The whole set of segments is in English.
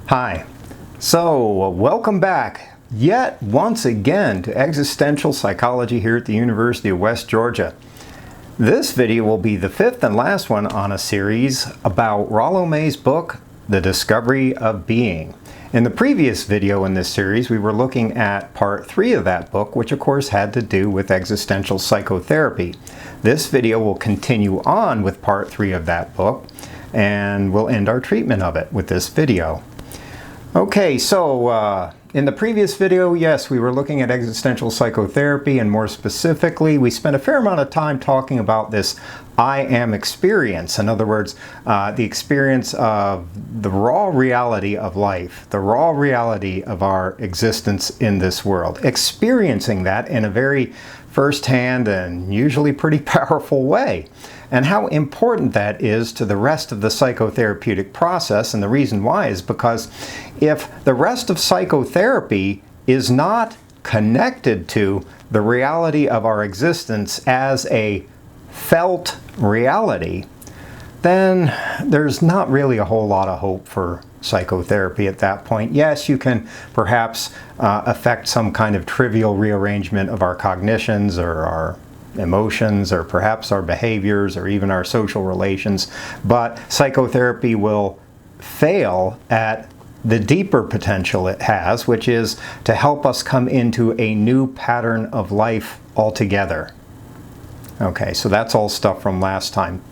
Hi. So, welcome back yet once again to Existential Psychology here at the University of West Georgia. This video will be the fifth and last one on a series about Rollo's book, The Discovery of Being. In the previous video in this series, we were looking at part 3 of that book, which of course had to do with existential psychotherapy. This video will continue on with part 3 of that book, and we'll end our treatment of it with this video. Okay, so in the previous video, yes, we were looking at existential psychotherapy, and more specifically, we spent a fair amount of time talking about this I am experience. In other words, the experience of the raw reality of life, the raw reality of our existence in this world. Experiencing that in a very firsthand and usually pretty powerful way. And how important that is to the rest of the psychotherapeutic process. And the reason why is because if the rest of psychotherapy is not connected to the reality of our existence as a felt reality, then there's not really a whole lot of hope for psychotherapy at that point. Yes, you can perhaps affect some kind of trivial rearrangement of our cognitions or our emotions or perhaps our behaviors or even our social relations, but psychotherapy will fail at the deeper potential it has, which is to help us come into a new pattern of life altogether. Okay, so that's all stuff from last time.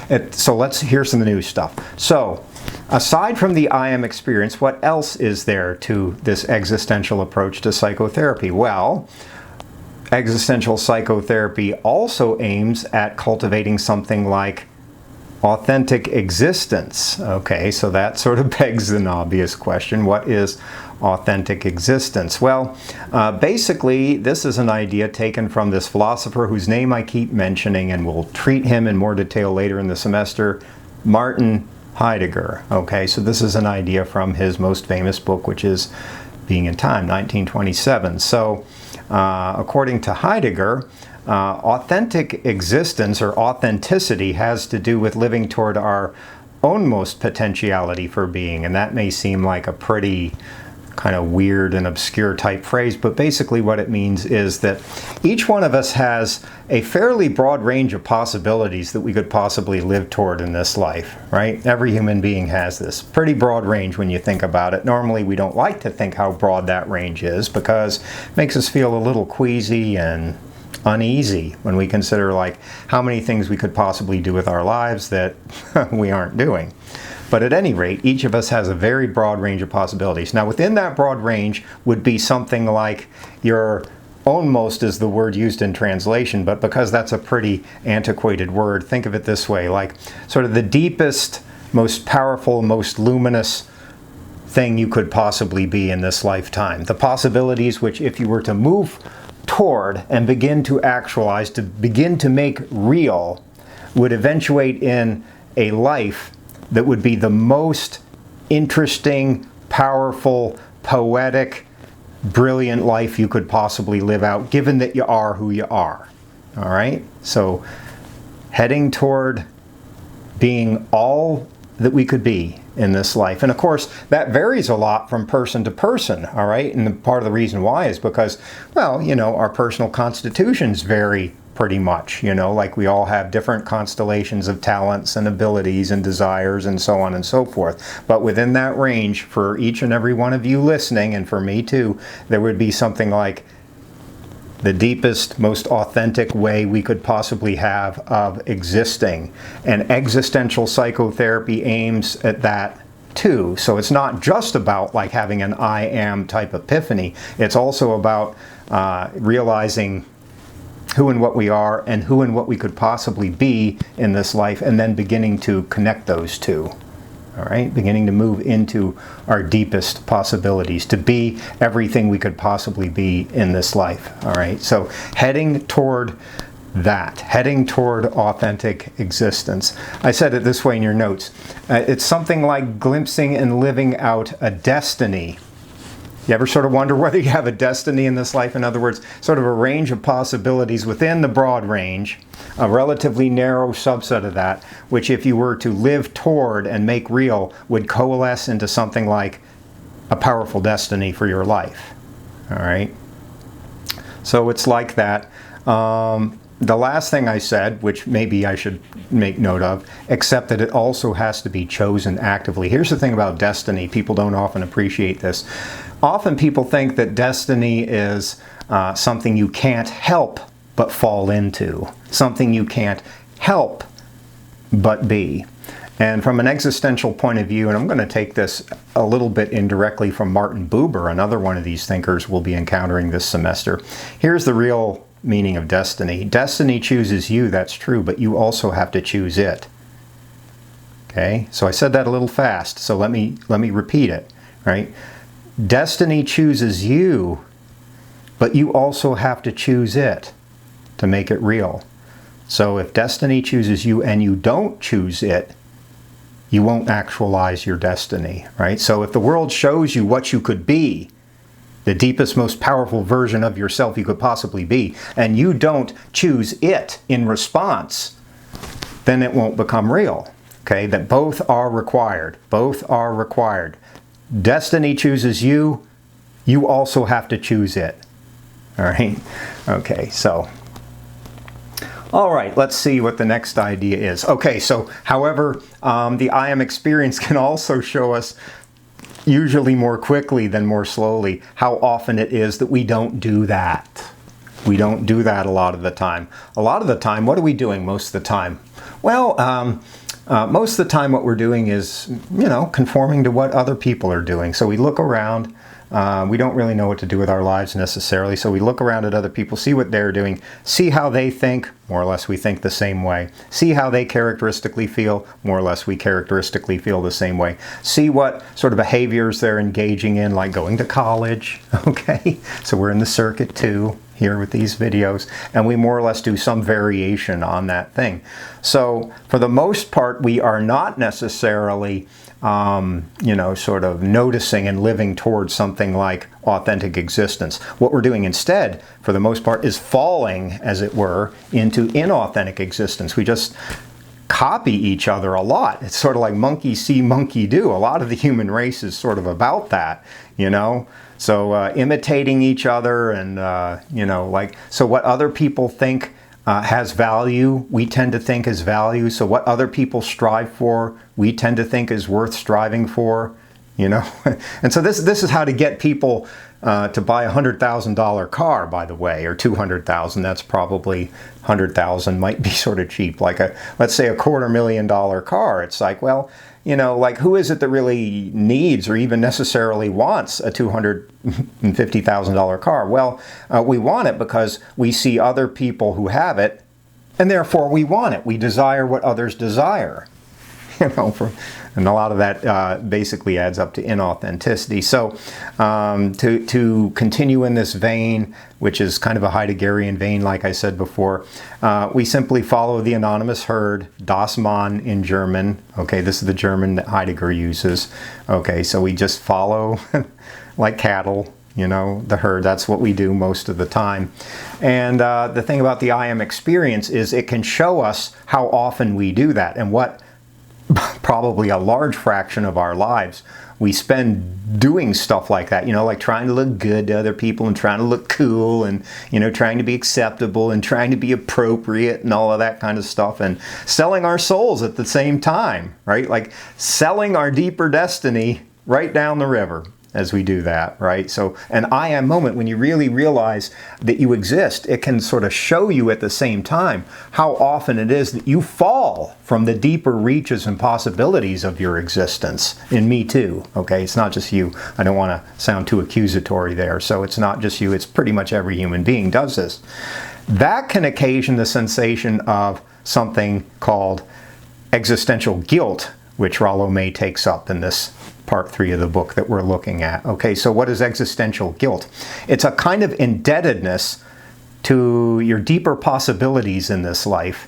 Here's some new stuff. So, aside from the I am experience, what else is there to this existential approach to psychotherapy? Well, existential psychotherapy also aims at cultivating something like authentic existence. Okay, so that sort of begs an obvious question. What is authentic existence? Well, basically, this is an idea taken from this philosopher whose name I keep mentioning, and we'll treat him in more detail later in the semester, Martin Heidegger. Okay, so this is an idea from his most famous book, which is Being in Time, 1927. So, according to Heidegger, authentic existence or authenticity has to do with living toward our ownmost potentiality for being. And that may seem like a pretty kind of weird and obscure type phrase, but basically what it means is that each one of us has a fairly broad range of possibilities that we could possibly live toward in this life, right? Every human being has this pretty broad range when you think about it. Normally we don't like to think how broad that range is because it makes us feel a little queasy and uneasy when we consider like how many things we could possibly do with our lives that we aren't doing. But at any rate, each of us has a very broad range of possibilities. Now, within that broad range would be something like your ownmost is the word used in translation, but because that's a pretty antiquated word, think of it this way, like sort of the deepest, most powerful, most luminous thing you could possibly be in this lifetime. The possibilities which, if you were to move toward and begin to actualize, to begin to make real, would eventuate in a life that would be the most interesting, powerful, poetic, brilliant life you could possibly live out, given that you are who you are. All right? So, heading toward being all that we could be in this life. And of course, that varies a lot from person to person, all right? And part of the reason why is because, well, you know, our personal constitutions vary pretty much, you know, like we all have different constellations of talents and abilities and desires and so on and so forth. But within that range, for each and every one of you listening, and for me too, there would be something like the deepest, most authentic way we could possibly have of existing. And existential psychotherapy aims at that too. So it's not just about like having an I am type epiphany. It's also about realizing who and what we are and who and what we could possibly be in this life, and then beginning to connect those two. All right, beginning to move into our deepest possibilities, to be everything we could possibly be in this life. All right, so heading toward that, heading toward authentic existence. I said it this way in your notes. It's something like glimpsing and living out a destiny You ever sort of wonder whether you have a destiny in this life? In other words, sort of a range of possibilities within the broad range, a relatively narrow subset of that, which if you were to live toward and make real, would coalesce into something like a powerful destiny for your life. All right? So it's like that. The last thing I said, which maybe I should make note of, except that it also has to be chosen actively. Here's the thing about destiny. People don't often appreciate this. Often people think that destiny is something you can't help but fall into, something you can't help but be. And from an existential point of view, and I'm going to take this a little bit indirectly from Martin Buber, another one of these thinkers we'll be encountering this semester. Here's the real meaning of destiny. Destiny chooses you, that's true, but you also have to choose it. Okay, so I said that a little fast, so let me repeat it, right? Destiny chooses you, but you also have to choose it to make it real. So if destiny chooses you and you don't choose it, you won't actualize your destiny, right? So if the world shows you what you could be, the deepest, most powerful version of yourself you could possibly be, and you don't choose it in response, then it won't become real. Okay, that both are required. Both are required. Destiny chooses you, you also have to choose it. All right? Okay, so. All right, let's see what the next idea is. Okay, so however, the I am experience can also show us, usually more quickly than more slowly, how often it is that we don't do that. We don't do that a lot of the time. A lot of the time, what are we doing most of the time? Well, most of the time what we're doing is, conforming to what other people are doing. So we look around. We don't really know what to do with our lives necessarily, so we look around at other people, see what they're doing, see how they think, more or less we think the same way, see how they characteristically feel, more or less we characteristically feel the same way, see what sort of behaviors they're engaging in, like going to college, okay? So we're in the circuit too, here with these videos, and we more or less do some variation on that thing. So for the most part, we are not necessarily sort of noticing and living towards something like authentic existence. What we're doing instead, for the most part, is falling, as it were, into inauthentic existence. We just copy each other a lot. It's sort of like monkey see, monkey do. A lot of the human race is sort of about that, So imitating each other and, so what other people think has value, we tend to think is value. So what other people strive for, we tend to think is worth striving for, And so this is how to get people to buy a $100,000 car, by the way, or $200,000. That's probably $100,000 might be sort of cheap. Like let's say a $250,000 car. It's like, well, who is it that really needs or even necessarily wants a $250,000 car? Well, we want it because we see other people who have it, and therefore we want it. We desire what others desire. And a lot of that basically adds up to inauthenticity. So to continue in this vein, which is kind of a Heideggerian vein, like I said before, we simply follow the anonymous herd, das Mann in German. Okay, this is the German that Heidegger uses. Okay, so we just follow like cattle, the herd. That's what we do most of the time. And the thing about the I am experience is it can show us how often we do that and what probably a large fraction of our lives we spend doing stuff like that, like trying to look good to other people and trying to look cool and, trying to be acceptable and trying to be appropriate and all of that kind of stuff, and selling our souls at the same time, right? Like selling our deeper destiny right down the river as we do that, right? So an I am moment, when you really realize that you exist, it can sort of show you at the same time how often it is that you fall from the deeper reaches and possibilities of your existence. In me too, okay? It's not just you. I don't want to sound too accusatory there. So it's not just you, it's pretty much every human being does this. That can occasion the sensation of something called existential guilt, which Rollo May takes up in this part 3 of the book that we're looking at. Okay, so what is existential guilt? It's a kind of indebtedness to your deeper possibilities in this life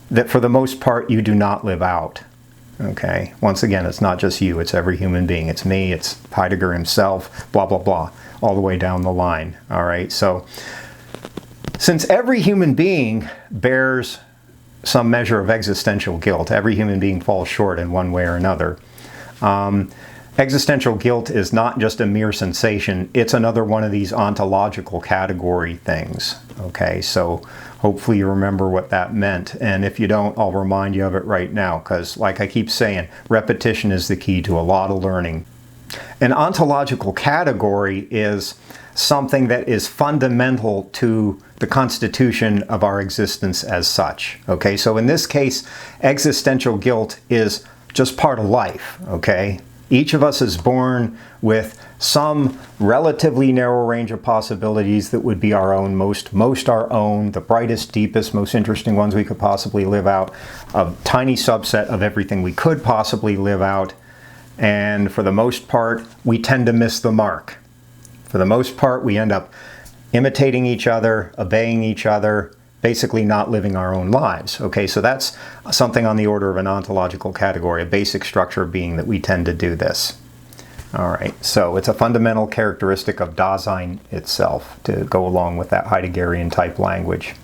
that for the most part you do not live out. Okay, once again, it's not just you, it's every human being. It's me, it's Heidegger himself, blah, blah, blah, all the way down the line. All right, so since every human being bears some measure of existential guilt, every human being falls short in one way or another. Existential guilt is not just a mere sensation, it's another one of these ontological category things. Okay, so hopefully you remember what that meant, and if you don't, I'll remind you of it right now, because like I keep saying, repetition is the key to a lot of learning. An ontological category is something that is fundamental to the constitution of our existence as such. Okay, so in this case, existential guilt is just part of life. Okay, each of us is born with some relatively narrow range of possibilities that would be our own, most our own, the brightest, deepest, most interesting ones we could possibly live out, a tiny subset of everything we could possibly live out, and for the most part, we tend to miss the mark. For the most part, we end up imitating each other, obeying each other, basically not living our own lives. Okay, so that's something on the order of an ontological category, a basic structure of being that we tend to do this. All right, so it's a fundamental characteristic of Dasein itself to go along with that Heideggerian type language.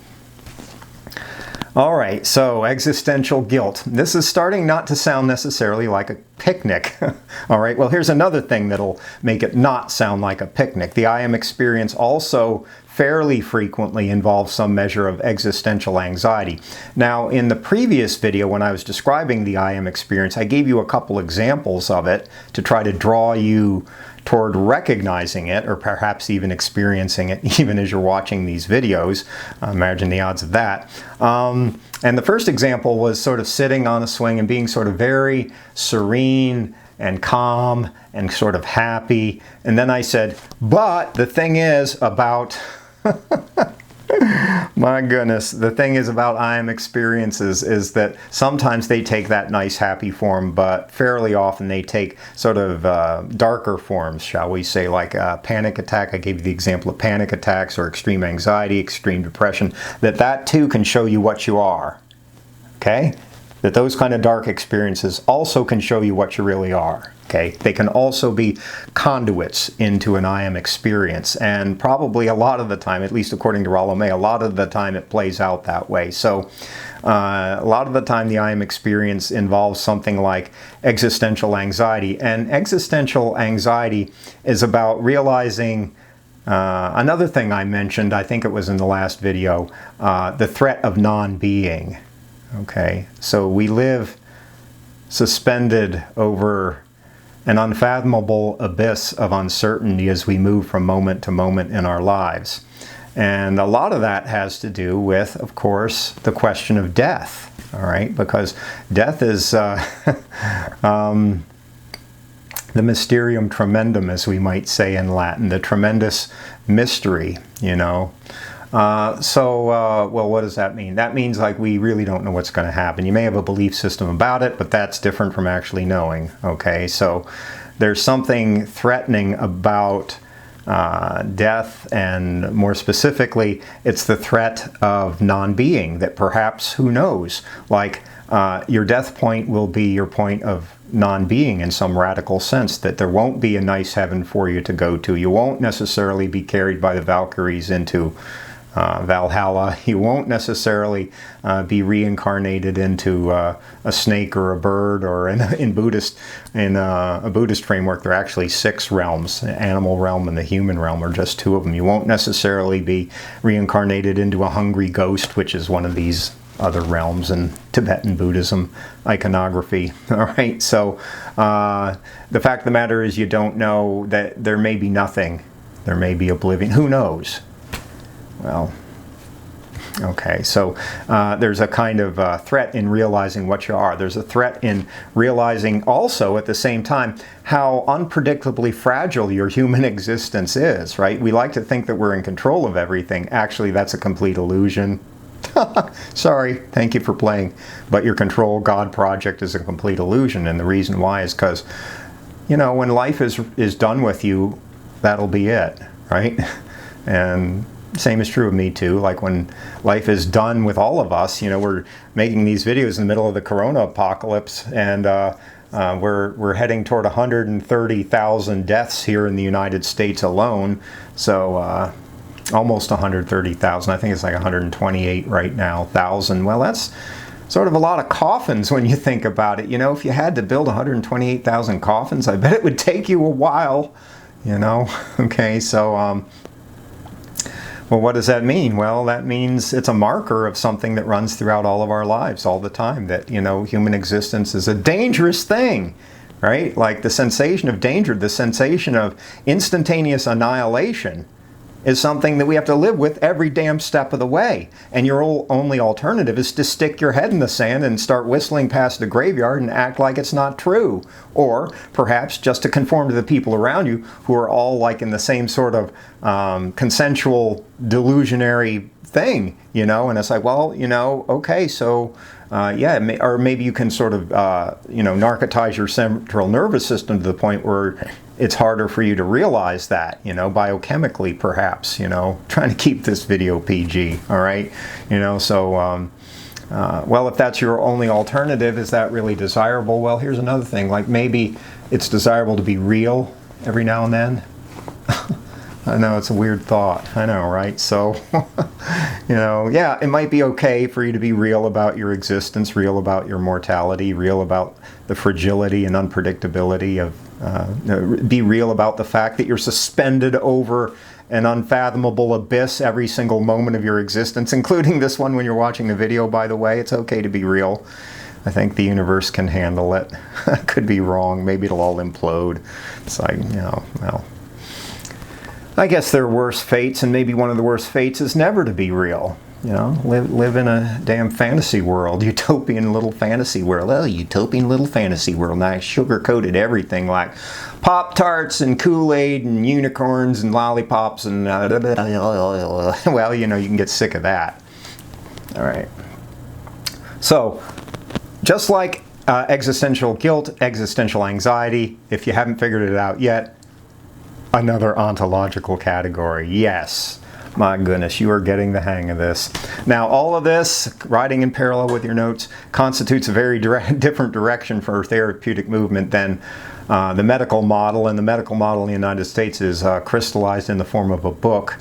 All right, so existential guilt. This is starting not to sound necessarily like a picnic. All right, well, here's another thing that'll make it not sound like a picnic. The I am experience also fairly frequently involves some measure of existential anxiety. Now, in the previous video, when I was describing the I am experience, I gave you a couple examples of it to try to draw you toward recognizing it, or perhaps even experiencing it even as you're watching these videos. Imagine the odds of that. And the first example was sort of sitting on a swing and being sort of very serene and calm and sort of happy. And then I said, but the thing is about... My goodness, the thing is about I am experiences is that sometimes they take that nice happy form, but fairly often they take sort of darker forms, shall we say, like a panic attack. I gave you the example of panic attacks or extreme anxiety, extreme depression, that too can show you what you are. Okay? That those kind of dark experiences also can show you what you really are. Okay, they can also be conduits into an I am experience, and probably a lot of the time, at least according to Rollo, a lot of the time it plays out that way. So a lot of the time the I am experience involves something like existential anxiety, and existential anxiety is about realizing another thing I mentioned, I think it was in the last video, the threat of non-being. Okay, so we live suspended over an unfathomable abyss of uncertainty as we move from moment to moment in our lives. And a lot of that has to do with, of course, the question of death, all right? Because death is the mysterium tremendum, as we might say in Latin, the tremendous mystery, you know. Well, what does that mean? That means like we really don't know what's going to happen. You may have a belief system about it, but that's different from actually knowing, okay? So there's something threatening about death, and more specifically, it's the threat of non-being, that perhaps, who knows, like your death point will be your point of non-being in some radical sense, that there won't be a nice heaven for you to go to. You won't necessarily be carried by the Valkyries into Valhalla. You won't necessarily be reincarnated into a snake or a bird, or in a Buddhist framework there are actually 6 realms. The animal realm and the human realm are just 2 of them. You won't necessarily be reincarnated into a hungry ghost, which is one of these other realms in Tibetan Buddhism iconography. All right, so the fact of the matter is you don't know, that there may be nothing. There may be oblivion. Who knows? Well, okay, so there's a kind of threat in realizing what you are. There's a threat in realizing also at the same time how unpredictably fragile your human existence is, right? We like to think that we're in control of everything. Actually, that's a complete illusion. Sorry, thank you for playing. But your control God project is a complete illusion, and the reason why is because, you know, when life is done with you, that'll be it, right? And Same is true of me too. Like when life is done with all of us, we're making these videos in the middle of the corona apocalypse, and we're heading toward 130,000 deaths here in the United States alone. So almost 130,000. I think it's like 128 right now, thousand. Well, that's sort of a lot of coffins when you think about it. If you had to build 128,000 coffins, I bet it would take you a while. Okay, so well, what does that mean? Well, that means it's a marker of something that runs throughout all of our lives all the time, that, human existence is a dangerous thing, right? Like the sensation of danger, the sensation of instantaneous annihilation is something that we have to live with every damn step of the way. And your only alternative is to stick your head in the sand and start whistling past the graveyard and act like it's not true. Or perhaps just to conform to the people around you who are all like in the same sort of consensual delusionary thing, and it's like, well, okay, so yeah, or maybe you can sort of, narcotize your central nervous system to the point where it's harder for you to realize that, biochemically perhaps, trying to keep this video PG, all right? So, well, if that's your only alternative, is that really desirable? Well, here's another thing, like maybe it's desirable to be real every now and then. I know, it's a weird thought. I know, right? So, yeah, it might be okay for you to be real about your existence, real about your mortality, real about the fragility and unpredictability of, be real about the fact that you're suspended over an unfathomable abyss every single moment of your existence, including this one when you're watching the video, by the way. It's okay to be real. I think the universe can handle it. I could be wrong. Maybe it'll all implode. It's like, well, I guess there are worse fates, and maybe one of the worst fates is never to be real. Live in a damn fantasy world, utopian little fantasy world. Oh, utopian little fantasy world. Nice sugar-coated everything like Pop-Tarts and Kool-Aid and unicorns and lollipops and well, you can get sick of that. All right. So, just like existential guilt, existential anxiety, if you haven't figured it out yet, another ontological category. Yes. My goodness, you are getting the hang of this. Now, all of this, writing in parallel with your notes, constitutes a very different direction for therapeutic movement than the medical model. And the medical model in the United States is crystallized in the form of a book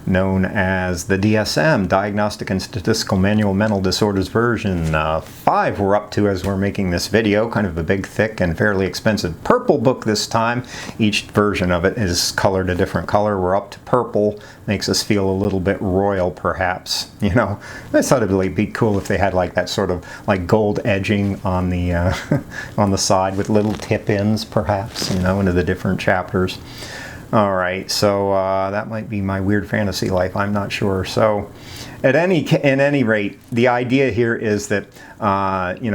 known as the DSM, Diagnostic and Statistical Manual Mental Disorders version 5 we're up to as we're making this video. Kind of a big, thick, and fairly expensive purple book this time. Each version of it is colored a different color. We're up to purple. Makes us feel a little bit royal, perhaps. I thought it'd really be cool if they had like that sort of like gold edging on the on the side with little tip-ins, perhaps, into the different chapters. All right, so that might be my weird fantasy life. I'm not sure. So, in any rate, the idea here is that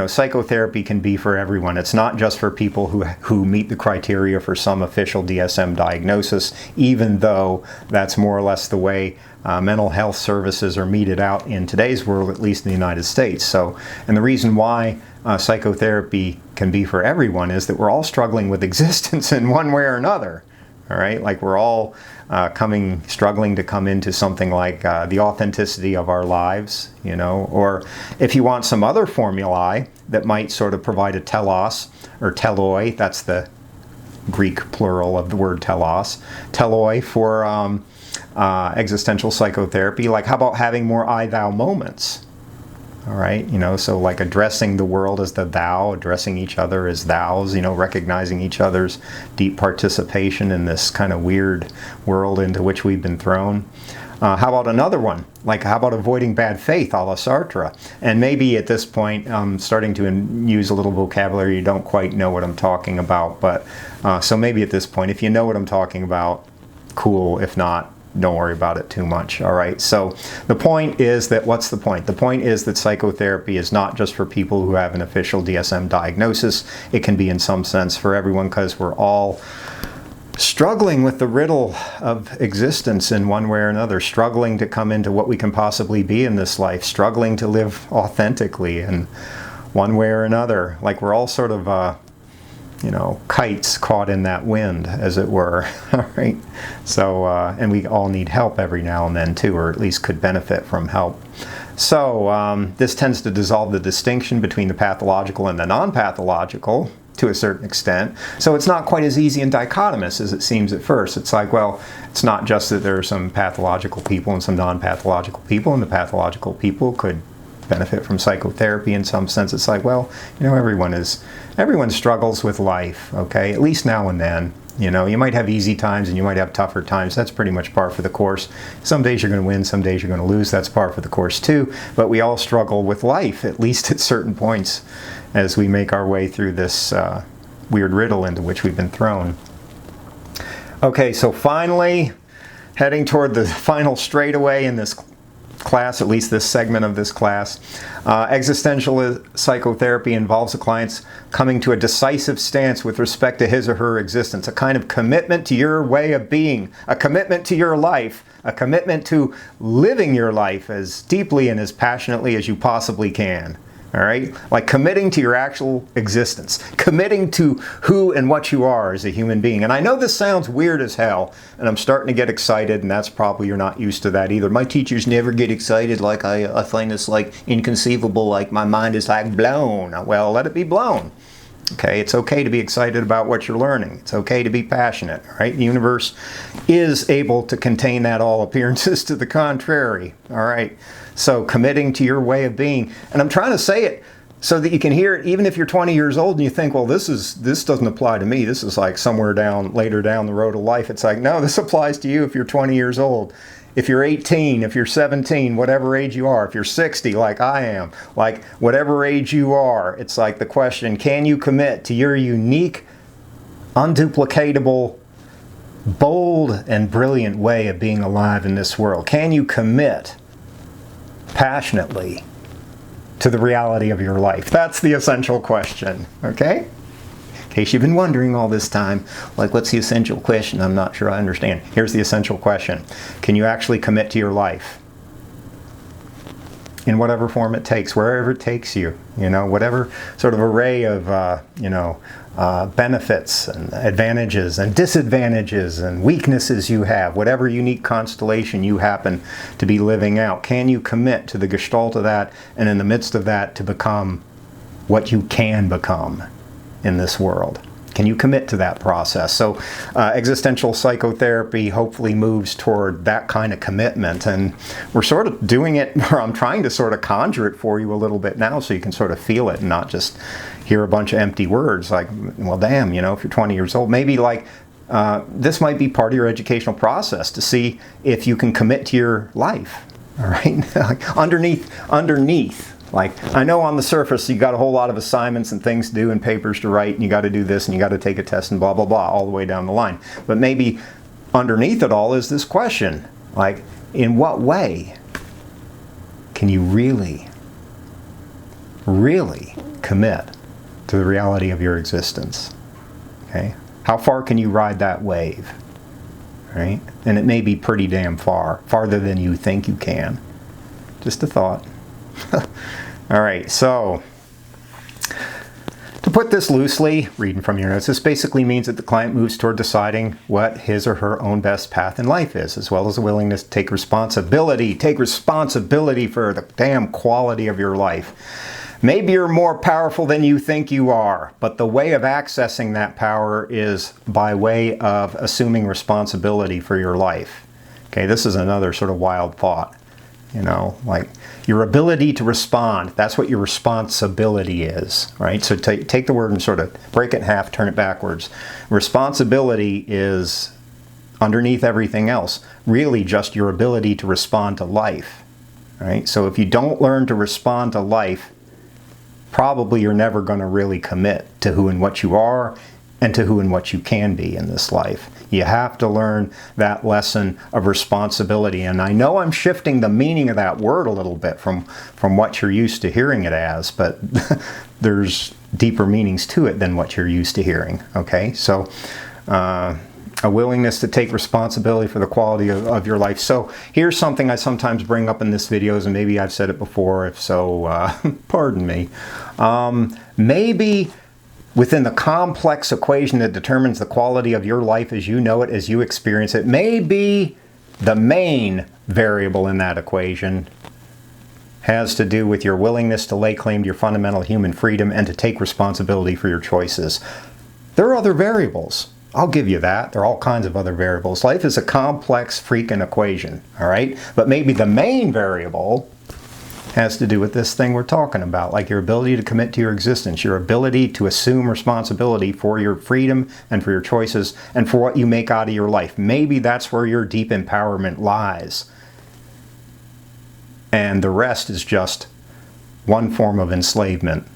psychotherapy can be for everyone. It's not just for people who meet the criteria for some official DSM diagnosis, even though that's more or less the way mental health services are meted out in today's world, at least in the United States. So, and the reason why psychotherapy can be for everyone is that we're all struggling with existence in one way or another. All right, like we're all struggling to come into something like the authenticity of our lives, or if you want some other formulae that might sort of provide a telos or teloi, that's the Greek plural of the word telos, teloi for existential psychotherapy, like how about having more I-thou moments? All right, so like addressing the world as the thou, addressing each other as thous, recognizing each other's deep participation in this kind of weird world into which we've been thrown. How about another one? Like, how about avoiding bad faith, a la Sartre? And maybe at this point, I'm starting to use a little vocabulary you don't quite know what I'm talking about. But so maybe at this point, if you know what I'm talking about, cool. If not, don't worry about it too much. All right. So the point is that, what's the point? The point is that psychotherapy is not just for people who have an official DSM diagnosis. It can be in some sense for everyone, because we're all struggling with the riddle of existence in one way or another, struggling to come into what we can possibly be in this life, struggling to live authentically in one way or another. Like we're all sort of you know, kites caught in that wind, as it were. All right. So, and we all need help every now and then too, or at least could benefit from help. So this tends to dissolve the distinction between the pathological and the non-pathological to a certain extent. So it's not quite as easy and dichotomous as it seems at first. It's like, well, it's not just that there are some pathological people and some non-pathological people, and the pathological people could benefit from psychotherapy in some sense. It's like, well, you know, everyone struggles with life, okay, at least now and then. You know, you might have easy times and you might have tougher times. That's pretty much par for the course. Some days you're going to win, some days you're going to lose. That's par for the course too. But we all struggle with life, at least at certain points, as we make our way through this weird riddle into which we've been thrown. Okay, so finally, heading toward the final straightaway in this class, at least this segment of this class. Existential psychotherapy involves the client's coming to a decisive stance with respect to his or her existence, a kind of commitment to your way of being, a commitment to your life, a commitment to living your life as deeply and as passionately as you possibly can. All right? Like committing to your actual existence, committing to who and what you are as a human being. And I know this sounds weird as hell, and I'm starting to get excited, and that's probably, you're not used to that either. My teachers never get excited. Like I find this like inconceivable, like my mind is like blown. Well, let it be blown. Okay, it's okay to be excited about what you're learning. It's okay to be passionate, all right? The universe is able to contain that, all appearances to the contrary, all right? So committing to your way of being. And I'm trying to say it so that you can hear it even if you're 20 years old and you think, well, this doesn't apply to me. This is like somewhere later down the road of life. It's like, no, this applies to you if you're 20 years old. If you're 18, if you're 17, whatever age you are, if you're 60 like I am, like whatever age you are, it's like the question, can you commit to your unique, unduplicatable, bold, and brilliant way of being alive in this world? Can you commit passionately to the reality of your life? That's the essential question, okay? In case you've been wondering all this time, like, what's the essential question? I'm not sure I understand. Here's the essential question. Can you actually commit to your life? In whatever form it takes, wherever it takes you, you know, whatever sort of array of, benefits and advantages and disadvantages and weaknesses you have, whatever unique constellation you happen to be living out. Can you commit to the gestalt of that, and in the midst of that, to become what you can become in this world? Can you commit to that process? So existential psychotherapy hopefully moves toward that kind of commitment, and we're sort of doing it, or I'm trying to sort of conjure it for you a little bit now so you can sort of feel it and not just hear a bunch of empty words like, well, damn, you know, if you're 20 years old, maybe like this might be part of your educational process to see if you can commit to your life, all right? Like underneath. Like, I know on the surface you got a whole lot of assignments and things to do and papers to write, and you got to do this and you got to take a test and blah, blah, blah, all the way down the line. But maybe underneath it all is this question, like, in what way can you really commit to the reality of your existence? Okay? How far can you ride that wave? Right? And it may be pretty damn far, farther than you think you can. Just a thought. All right, so to put this loosely, reading from your notes, this basically means that the client moves toward deciding what his or her own best path in life is, as well as a willingness to take responsibility. Take responsibility for the damn quality of your life. Maybe you're more powerful than you think you are, but the way of accessing that power is by way of assuming responsibility for your life. Okay, this is another sort of wild thought. You know, like your ability to respond, that's what your responsibility is, right? So take the word and sort of break it in half, turn it backwards. Responsibility is, underneath everything else, really just your ability to respond to life, right? So if you don't learn to respond to life, probably you're never going to really commit to who and what you are and to who and what you can be in this life. You have to learn that lesson of responsibility. And I know I'm shifting the meaning of that word a little bit from what you're used to hearing it as, but there's deeper meanings to it than what you're used to hearing, okay? So a willingness to take responsibility for the quality of your life. So here's something I sometimes bring up in this videos, and maybe I've said it before, if so, pardon me. Maybe within the complex equation that determines the quality of your life as you know it, as you experience it, may be the main variable in that equation, has to do with your willingness to lay claim to your fundamental human freedom and to take responsibility for your choices. There are other variables. I'll give you that. There are all kinds of other variables. Life is a complex freaking equation, all right? But maybe the main variable has to do with this thing we're talking about, like your ability to commit to your existence, your ability to assume responsibility for your freedom and for your choices and for what you make out of your life. Maybe that's where your deep empowerment lies. And the rest is just one form of enslavement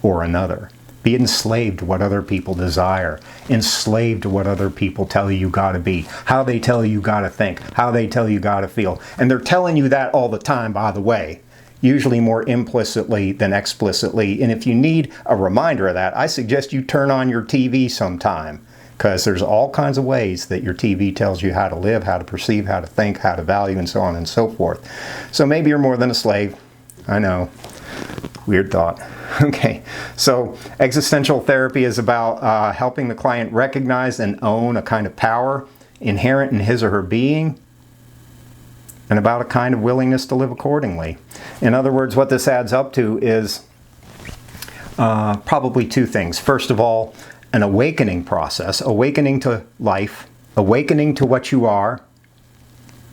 or another. Be enslaved to what other people desire. Enslaved to what other people tell you gotta be. How they tell you gotta think. How they tell you gotta feel. And they're telling you that all the time, by the way. Usually more implicitly than explicitly. And if you need a reminder of that, I suggest you turn on your TV sometime. Because there's all kinds of ways that your TV tells you how to live, how to perceive, how to think, how to value, and so on and so forth. So maybe you're more than a slave. I know. Weird thought. Okay, so existential therapy is about helping the client recognize and own a kind of power inherent in his or her being, and about a kind of willingness to live accordingly. In other words, what this adds up to is probably two things. First of all, an awakening process, awakening to life, awakening to what you are,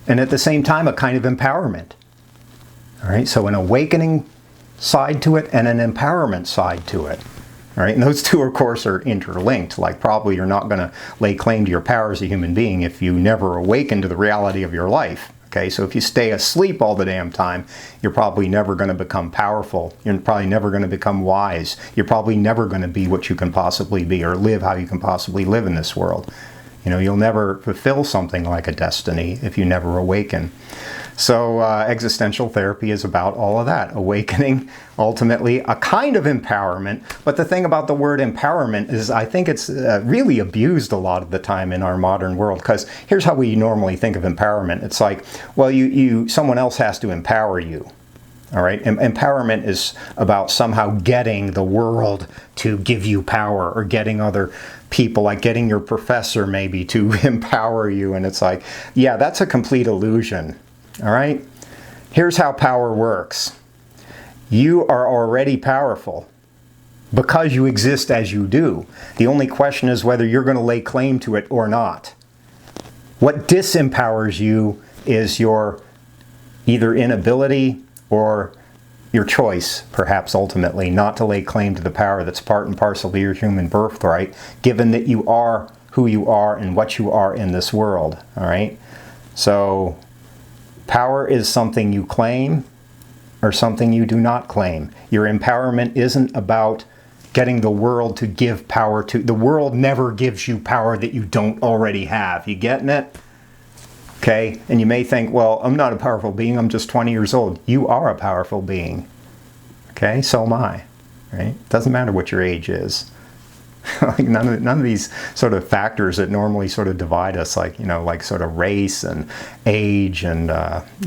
and at the same time, a kind of empowerment. All right, so an awakening side to it and an empowerment side to it. All right, and those two, of course, are interlinked. Like, probably you're not going to lay claim to your power as a human being if you never awaken to the reality of your life. Okay, so if you stay asleep all the damn time, you're probably never going to become powerful. You're probably never going to become wise. You're probably never going to be what you can possibly be or live how you can possibly live in this world. You know, you'll never fulfill something like a destiny if you never awaken. So existential therapy is about all of that. Awakening, ultimately, a kind of empowerment. But the thing about the word empowerment is I think it's really abused a lot of the time in our modern world. Because here's how we normally think of empowerment. It's like, well, someone else has to empower you. All right, empowerment is about somehow getting the world to give you power, or getting other people, like getting your professor maybe to empower you. And it's like, yeah, that's a complete illusion. All right, here's how power works. You are already powerful because you exist as you do. The only question is whether you're going to lay claim to it or not. What disempowers you is your either inability or your choice, perhaps ultimately, not to lay claim to the power that's part and parcel of your human birthright, given that you are who you are and what you are in this world. All right, so power is something you claim or something you do not claim. Your empowerment isn't about getting the world to give power to. The world never gives you power that you don't already have. You getting it? Okay, and you may think, well, I'm not a powerful being, I'm just 20 years old. You are a powerful being. Okay, so am I. Right? Doesn't matter what your age is. Like none of these sort of factors that normally sort of divide us, like, you know, like sort of race and age and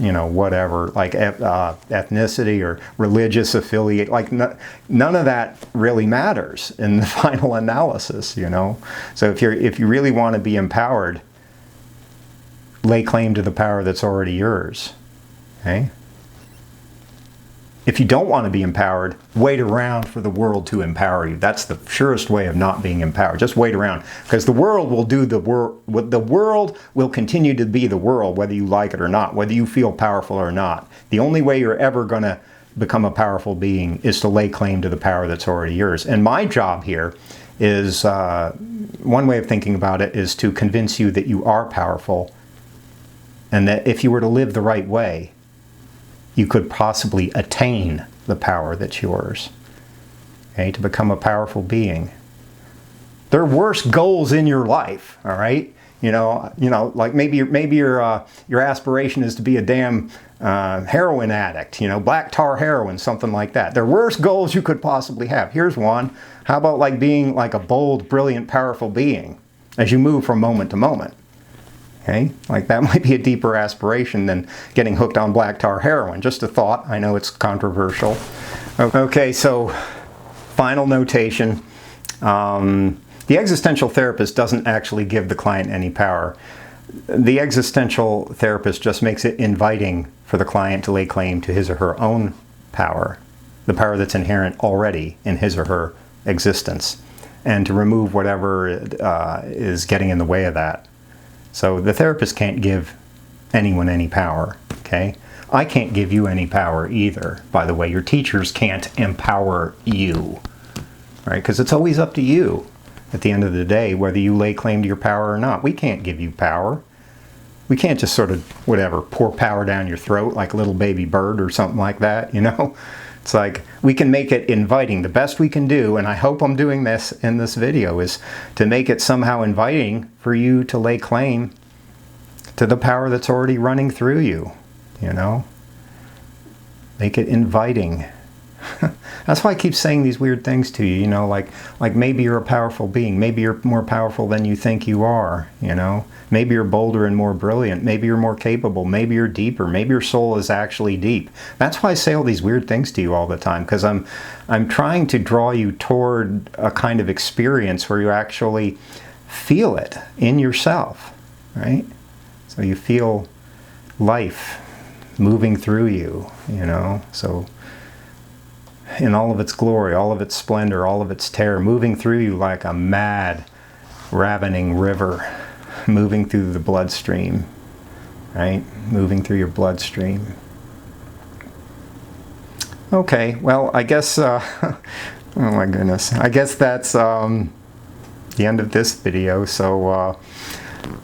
you know, whatever, like ethnicity or religious affiliate, like none of that really matters in the final analysis, you know. So if you really want to be empowered, lay claim to the power that's already yours. Okay? If you don't want to be empowered, wait around for the world to empower you. That's the surest way of not being empowered. Just wait around, because the world will do the world. The world will continue to be the world, whether you like it or not, whether you feel powerful or not. The only way you're ever going to become a powerful being is to lay claim to the power that's already yours. And my job here is, one way of thinking about it is to convince you that you are powerful, and that if you were to live the right way, you could possibly attain the power that's yours, okay, to become a powerful being. There are worse goals in your life, all right? You know, like maybe your aspiration is to be a damn heroin addict, you know, black tar heroin, something like that. There are worse goals you could possibly have. Here's one. How about like being like a bold, brilliant, powerful being as you move from moment to moment? Okay, like that might be a deeper aspiration than getting hooked on black tar heroin. Just a thought. I know it's controversial. Okay, so final notation. The existential therapist doesn't actually give the client any power. The existential therapist just makes it inviting for the client to lay claim to his or her own power, the power that's inherent already in his or her existence, and to remove whatever is getting in the way of that. So the therapist can't give anyone any power, okay? I can't give you any power either, by the way. Your teachers can't empower you, right? Because it's always up to you at the end of the day, whether you lay claim to your power or not. We can't give you power. We can't just sort of, whatever, pour power down your throat like a little baby bird or something like that, you know? It's like, we can make it inviting. The best we can do, and I hope I'm doing this in this video, is to make it somehow inviting for you to lay claim to the power that's already running through you, you know? Make it inviting. That's why I keep saying these weird things to you, you know, like maybe you're a powerful being. Maybe you're more powerful than you think you are, you know? Maybe you're bolder and more brilliant. Maybe you're more capable. Maybe you're deeper. Maybe your soul is actually deep. That's why I say all these weird things to you all the time, because I'm trying to draw you toward a kind of experience where you actually feel it in yourself, right? So you feel life moving through you, you know? So in all of its glory, all of its splendor, all of its terror, moving through you like a mad, ravening river, moving through the bloodstream, right? Moving through your bloodstream. Okay, well, I guess, oh my goodness, I guess that's the end of this video. So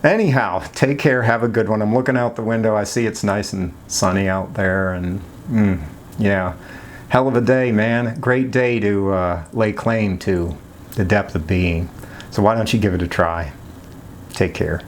anyhow, take care, have a good one. I'm looking out the window, I see it's nice and sunny out there, and yeah. Hell of a day, man. Great day to lay claim to the depth of being. So why don't you give it a try? Take care.